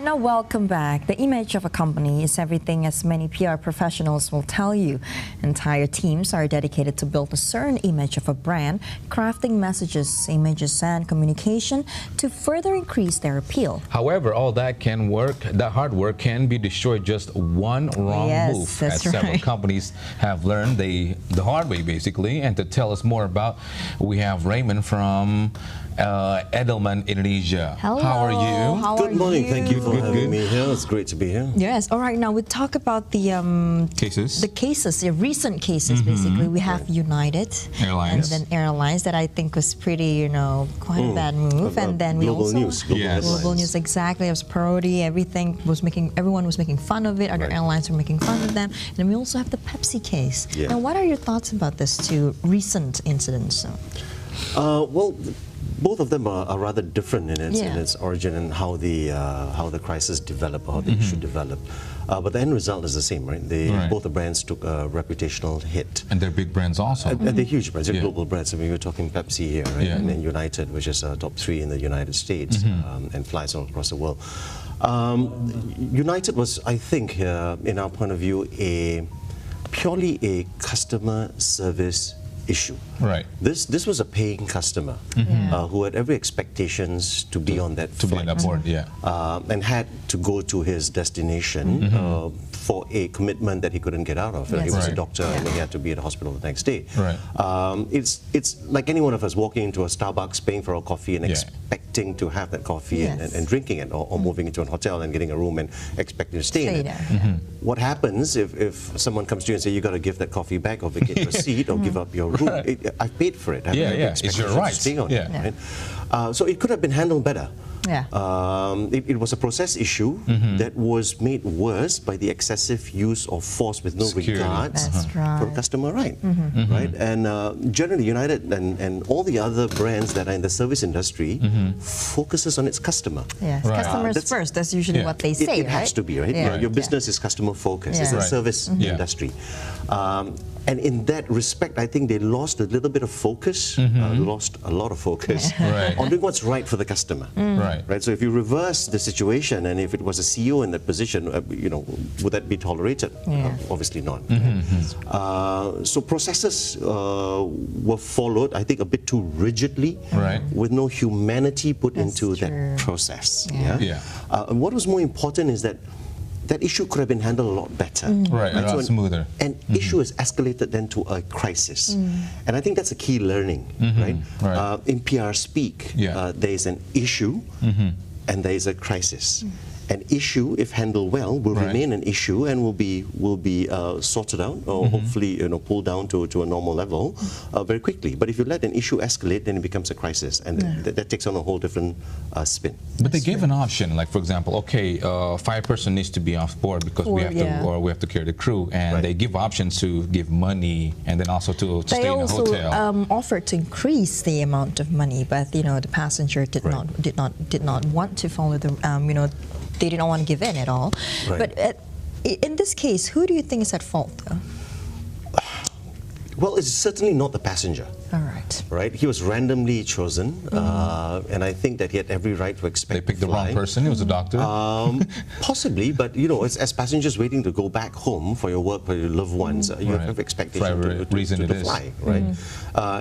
now welcome back. The image of a company is everything, as many PR professionals will tell you. Entire teams are dedicated to build a certain image of a brand, crafting messages, images, and communication to further increase their appeal. However, all that can work, that hard work can be destroyed just one wrong move, as several companies have learned the hard way, basically. And to tell us more about, we have Raymond from Edelman, Indonesia. Hello. How are you? Good morning. Thank you for having me here. It's great to be here. Yes. All right. Now we talk about the cases. The recent cases. Basically, we have United Airlines and then Airlines that I think was pretty, quite a bad move. And then we global also news. Global news. Exactly. It was parody. Everyone was making fun of it. Other airlines were making fun of them. And then we also have the Pepsi case. Yeah. Now, what are your thoughts about these two recent incidents? Well, both of them are rather different in its origin and how the crisis developed, or how the issue developed. But the end result is the same, right? Both the brands took a reputational hit. And they're big brands also. And they're huge brands, they're global brands. I mean, we're talking Pepsi here, right? And then United, which is top 3 in the United States and flies all across the world. United was, I think, in our point of view, purely a customer service issue. Right. This was a paying customer who had every expectations to be on that flight, be on board, and had to go to his destination for a commitment that he couldn't get out of. He was a doctor and he had to be at the hospital the next day. It's like any one of us walking into a Starbucks, paying for a coffee and expecting to have that coffee and drinking it, or moving into a hotel and getting a room and expecting to stay in it. What happens if someone comes to you and says, you got to give that coffee back or vacate your seat or give up your room? I've paid for it. It's your right. To stay on it, right? So it could have been handled better. It was a process issue that was made worse by the excessive use of force with no regards for the customer right? And generally United and all the other brands that are in the service industry focuses on its customer. Customers first, that's usually what they say, It has to be, right? Your business is customer focused. It's a service industry. And in that respect, I think they lost a little bit of focus, lost a lot of focus on doing what's right for the customer. Right. So if you reverse the situation, and if it was a CEO in that position, would that be tolerated? Obviously not. So processes were followed, I think, a bit too rigidly, with no humanity put into that process. And what was more important is that issue could have been handled a lot better. A lot smoother. An issue is escalated then to a crisis. And I think that's a key learning, right? In PR speak, there is an issue and there is a crisis. An issue, if handled well, will remain an issue and will be sorted out, or hopefully pulled down to a normal level very quickly. But if you let an issue escalate, then it becomes a crisis, and that takes on a whole different spin. But they gave an option, like for example, okay, 5 person needs to be off board because we have to carry the crew, and they give options to give money and then also to stay in a hotel. They also offered to increase the amount of money, but the passenger did not want to follow the they did not want to give in at all. But in this case, who do you think is at fault, though? Well, it's certainly not the passenger. All right. Right? He was randomly chosen, and I think that he had every right to expect. They picked the wrong person. He was a doctor. Possibly, but as passengers waiting to go back home for your work, for your loved ones, you have expectations to fly, right?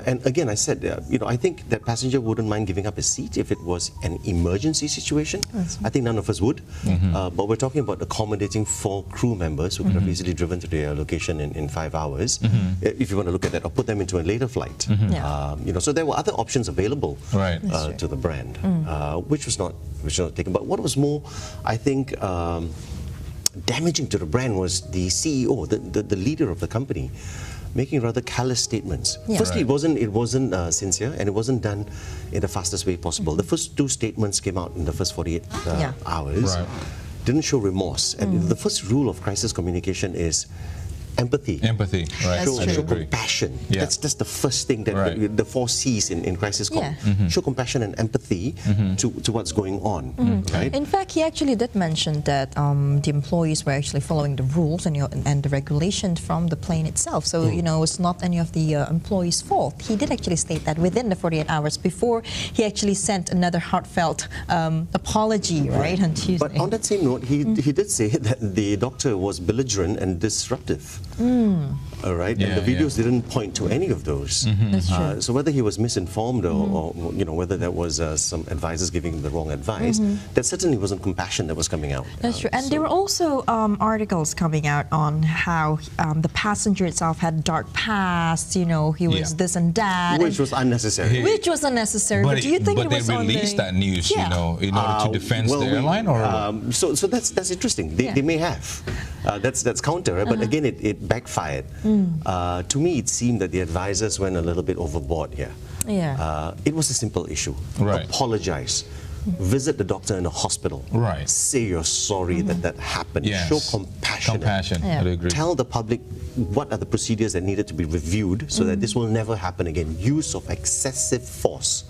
And again, I said, I think that passenger wouldn't mind giving up his seat if it was an emergency situation. I think none of us would. But we're talking about accommodating 4 crew members who could have easily driven to their location in 5 hours. If you want to look at that, or put them into a later flight. So there were other options available to the brand, which was not taken. But what was more, I think, damaging to the brand was the CEO, the leader of the company, making rather callous statements. Firstly, it wasn't sincere, and it wasn't done in the fastest way possible. The first 2 statements came out in the first 48 hours. Didn't show remorse. And the first rule of crisis communication is empathy. Empathy, right. Show compassion. Yeah. That's the first thing that the 4 C's in crisis call. Show compassion and empathy to what's going on. Right? In fact, he actually did mention that the employees were actually following the rules and the regulations from the plane itself. So, you know, it's not any of the employees' fault. He did actually state that within the 48 hours before he actually sent another heartfelt apology, right, on Tuesday. But on that same note, he did say that the doctor was belligerent and disruptive. All right, and the videos didn't point to any of those. That's true. So whether he was misinformed or you know, whether that was some advisors giving him the wrong advice, that certainly wasn't compassion that was coming out. That's true. And there were also articles coming out on how the passenger itself had dark past. You know, he was this and that, which was unnecessary. Which was unnecessary. But do you think it was they released that news, you know, in order to defend the airline, or so that's interesting. They may have. That's counter, but again, it backfired. To me, it seemed that the advisors went a little bit overboard here. It was a simple issue. Apologize. Visit the doctor in the hospital. Say you're sorry that happened. Show compassion. I agree. Tell the public what are the procedures that needed to be reviewed so that this will never happen again. Use of excessive force,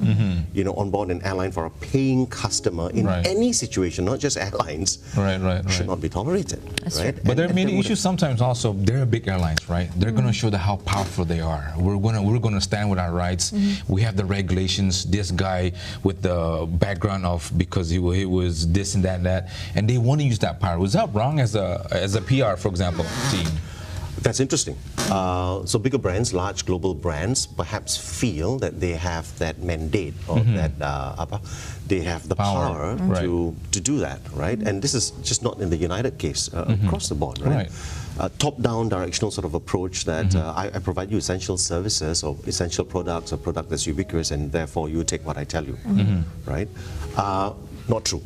you know, on board an airline for a paying customer in any situation, not just airlines, should not be tolerated. Right? But there are many issues sometimes also. They're big airlines, right? They're going to show how powerful they are. We're going to stand with our rights. We have the regulations. This guy with the background of because he was this and that, and they want to use that power. Was that wrong as a PR, for example, team? That's interesting. So bigger brands, large global brands, perhaps feel that they have that mandate or that they have the power to do that, right? And this is just not in the United case, across the board, right? Top-down directional sort of approach that I provide you essential services or essential products or product that's ubiquitous, and therefore you take what I tell you, right? Not true.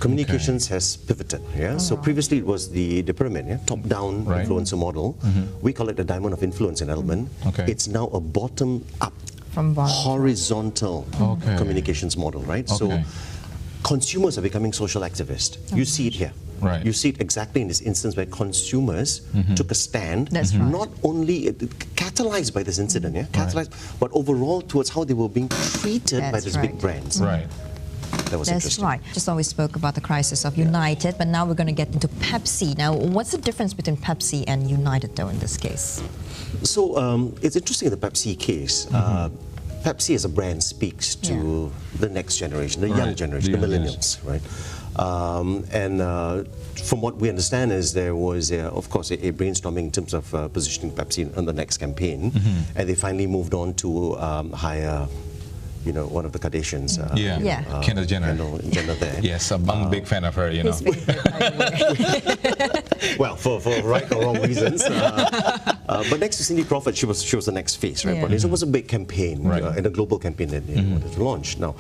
Communications has pivoted, So previously it was the pyramid, top-down influencer model. We call it the diamond of influence in Element. It's now a bottom-up, horizontal communications model, right? So consumers are becoming social activists. You see it here. You see it exactly in this instance where consumers took a stand, not only catalyzed by this incident, catalyzed, but overall towards how they were being treated by these big brands. That was interesting. Right. Just always spoke about the crisis of United, but now we're going to get into Pepsi. Now, what's the difference between Pepsi and United, though, in this case? So it's interesting in the Pepsi case. Pepsi as a brand speaks to the next generation, the young generation, the millennials, right? From what we understand is there was, of course, a brainstorming in terms of positioning Pepsi on the next campaign, and they finally moved on to hire, you know, one of the Kardashians. Kendall Jenner. Kendall there. Yes, I'm a big fan of her, you know. Well, for right or wrong reasons. But next to Cindy Crawford, she was the next face, right? So it was a big campaign, and a global campaign that they wanted to launch. Now,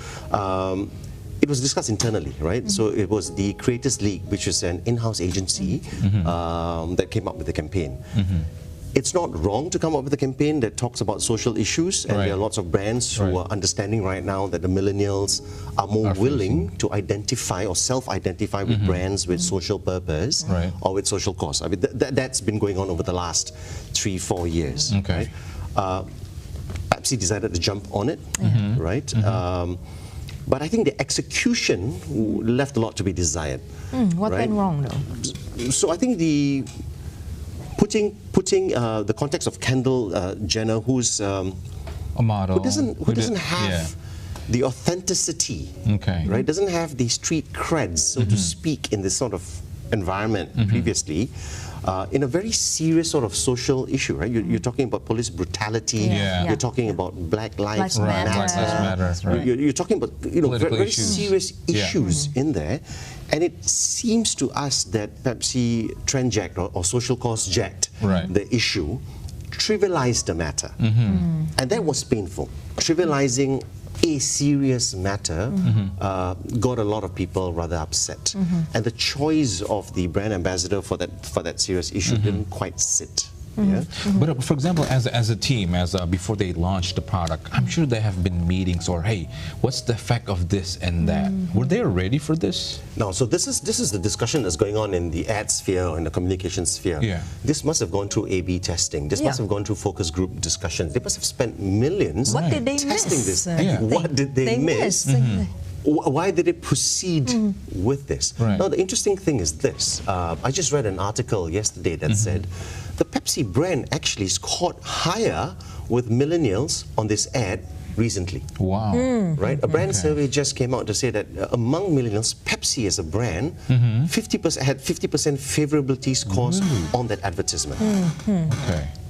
it was discussed internally, right? So it was the Creators League, which is an in-house agency that came up with the campaign. It's not wrong to come up with a campaign that talks about social issues, and there are lots of brands who are understanding right now that the millennials are more willing to identify or self-identify with brands with social purpose or with social cause. I mean, that's been going on over the last 3-4 years. Right? Pepsi decided to jump on it, right? But I think the execution left a lot to be desired. What went wrong, though? So I think putting the context of Kendall Jenner, who's a model, who doesn't have the authenticity, right? Doesn't have the street creds, so to speak, in this sort of environment previously. In a very serious sort of social issue, right? You're talking about police brutality. You're talking about Black Lives Matter. You're talking about very serious issues in there, and it seems to us that Pepsi trend-jacked or social cause jacked the issue, trivialized the matter, and that was painful. Trivializing a serious matter got a lot of people rather upset, and the choice of the brand ambassador for that serious issue didn't quite sit But for example, as a team, before they launch the product, I'm sure there have been meetings or, hey, what's the effect of this and that? Were they ready for this? No, so this is the discussion that's going on in the ad sphere or in the communication sphere. This must have gone through A/B testing. This must have gone through focus group discussions. They must have spent millions testing this. What did they miss? Why did it proceed with this? Now, the interesting thing is this. I just read an article yesterday that said the Pepsi brand actually scored higher with millennials on this ad recently. Wow. Right? A brand survey just came out to say that among millennials, Pepsi as a brand 50% had 50% favorability scores on that advertisement.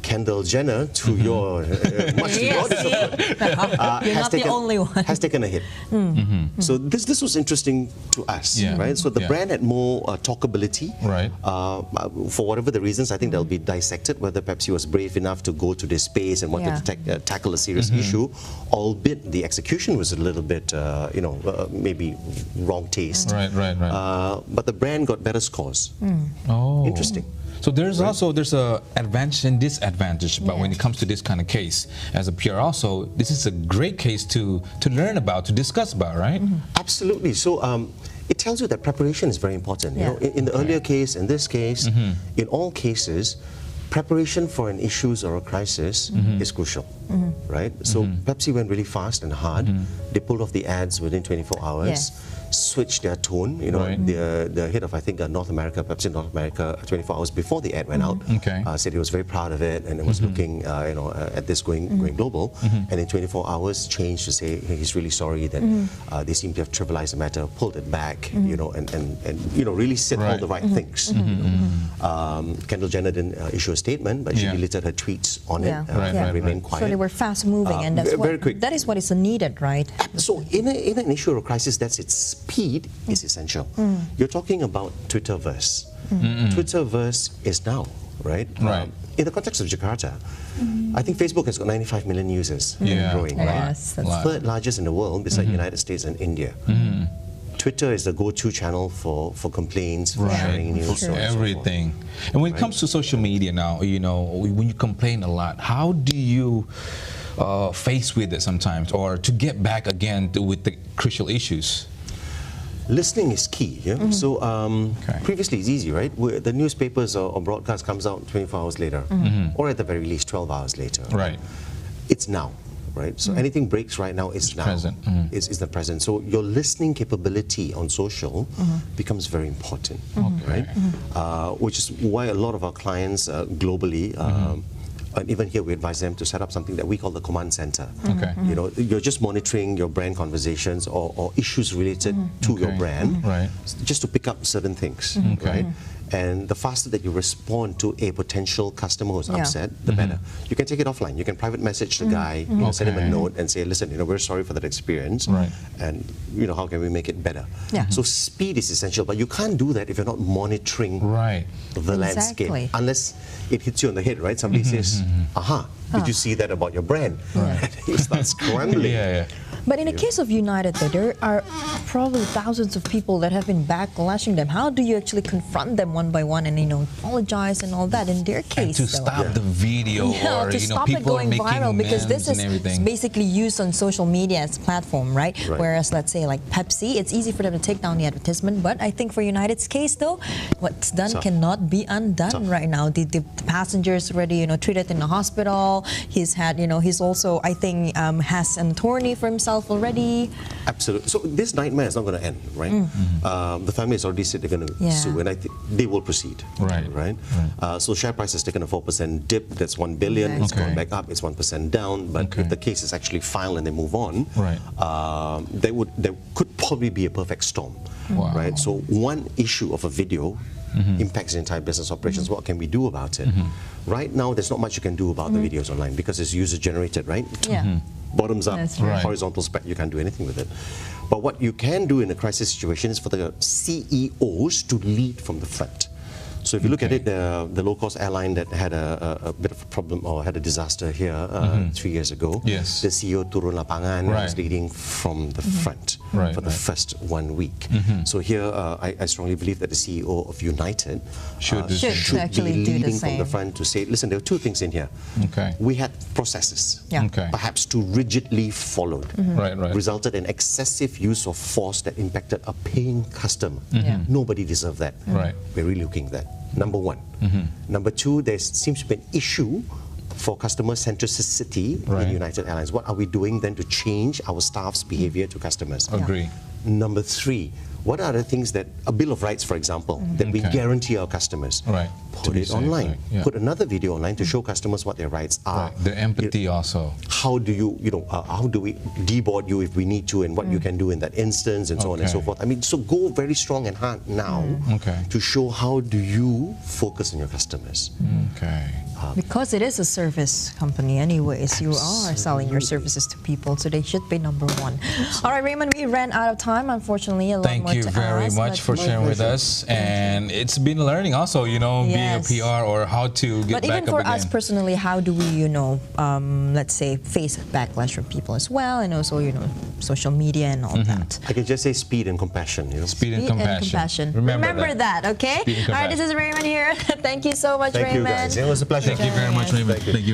Kendall Jenner, to your much to your disappointment, has taken a hit. So this was interesting to us, right? So the brand had more talkability. For whatever the reasons, I think they'll be dissected whether Pepsi was brave enough to go to this space and wanted to tackle a serious issue, albeit the execution was a little bit, maybe wrong taste. But the brand got better scores. Interesting. So there's a advantage and disadvantage, but when it comes to this kind of case, as a PR also, this is a great case to learn about, to discuss about, right? Absolutely. So it tells you that preparation is very important. You know, in the earlier case, in this case, in all cases, preparation for an issue or a crisis is crucial, right? So Pepsi went really fast and hard. They pulled off the ads within 24 hours. Switched their tone, the head of, I think, North America, Pepsi North America, 24 hours before the ad went out, said he was very proud of it and it was looking, at this going global. And in 24 hours, changed to say he's really sorry that they seem to have trivialized the matter, pulled it back, and really said all the right things. Kendall Jenner didn't issue a statement, but she deleted her tweets on it and remained quiet. So they were fast moving, and that's very quick. That is what is needed, right? So in an issue or a crisis, that's its speed is essential. You're talking about Twitterverse. Twitterverse is now, right? In the context of Jakarta, I think Facebook has got 95 million users growing, right? Yes, that's third largest in the world, beside United States and India. Twitter is the go-to channel for complaints, for sharing news, everything. And when it comes to social media now, when you complain a lot, how do you face with it sometimes, or to get back again with the crucial issues? Listening is key. So previously it's easy, right? The newspapers or broadcast comes out 24 hours later, or at the very least 12 hours later. It's now, right? So anything breaks right now is now. Present. Is the present. So your listening capability on social becomes very important, right? Which is why a lot of our clients globally. And even here, we advise them to set up something that we call the command center. You're just monitoring your brand conversations or issues related to your brand, just to pick up certain things, right? And the faster that you respond to a potential customer who's upset, the better. You can take it offline. You can private message the guy, send him a note and say, listen, we're sorry for that experience, and how can we make it better? So speed is essential, but you can't do that if you're not monitoring the landscape, unless it hits you on the head, right? Somebody says, aha, did you see that about your brand? You start scrambling. But in the case of United, there are probably thousands of people that have been backlashing them. How do you actually confront them one by one and apologize and all that? In their case, and to stop the video, or to stop it going viral, because this is basically used on social media as a platform, right? Whereas, let's say like Pepsi, it's easy for them to take down the advertisement. But I think for United's case, though, what's done cannot be undone right now. The passengers already, treated in the hospital. He's had, he's also, I think, has an attorney for himself already. Absolutely. So this nightmare is not going to end, right? The family has already said they're going to sue, and I think they will proceed. Right. So share price has taken a 4% dip. That's 1 billion. It's gone back up. It's 1% down. But if the case is actually filed and they move on, there could probably be a perfect storm. Right. So one issue of a video impacts the entire business operations. What can we do about it? Right now, there's not much you can do about the videos online because it's user generated, right? Bottoms up, horizontal spec, you can't do anything with it. But what you can do in a crisis situation is for the CEOs to lead from the front. So if you look at it, the low-cost airline that had a bit of a problem or had a disaster here 3 years ago, the CEO turun lapangan was leading from the front. for the first 1 week. So here, I strongly believe that the CEO of United should actually be do the leading same. from the front to say, listen, there are two things in here. We had processes, perhaps too rigidly followed, resulted in excessive use of force that impacted a paying customer. Nobody deserved that. We're really looking at that. Number one. Number two, there seems to be an issue for customer centricity in United Airlines. What are we doing then to change our staff's behavior to customers? Agree. Number three, what are the things that, a bill of rights, for example, that we guarantee our customers? Put it online. Put another video online to show customers what their rights are. Their empathy also. How do you, how do we deboard you if we need to, and what you can do in that instance, and so on and so forth. I mean, so go very strong and hard now to show how do you focus on your customers. Because it is a service company anyways, you are selling your services to people, so they should be number one. All right, Raymond, we ran out of time, unfortunately. A lot more to Thank you very much for sharing with us. And it's been learning also, being a PR or how to get back up again. But even for us personally, how do we, let's say, face backlash from people as well, and also, social media and all that? I can just say speed and compassion. Speed and compassion. Remember that, okay? All right, this is Raymond here. Thank you so much, Raymond. Thank you, guys. It was a pleasure. Thank you very much, Raymond. Thank you.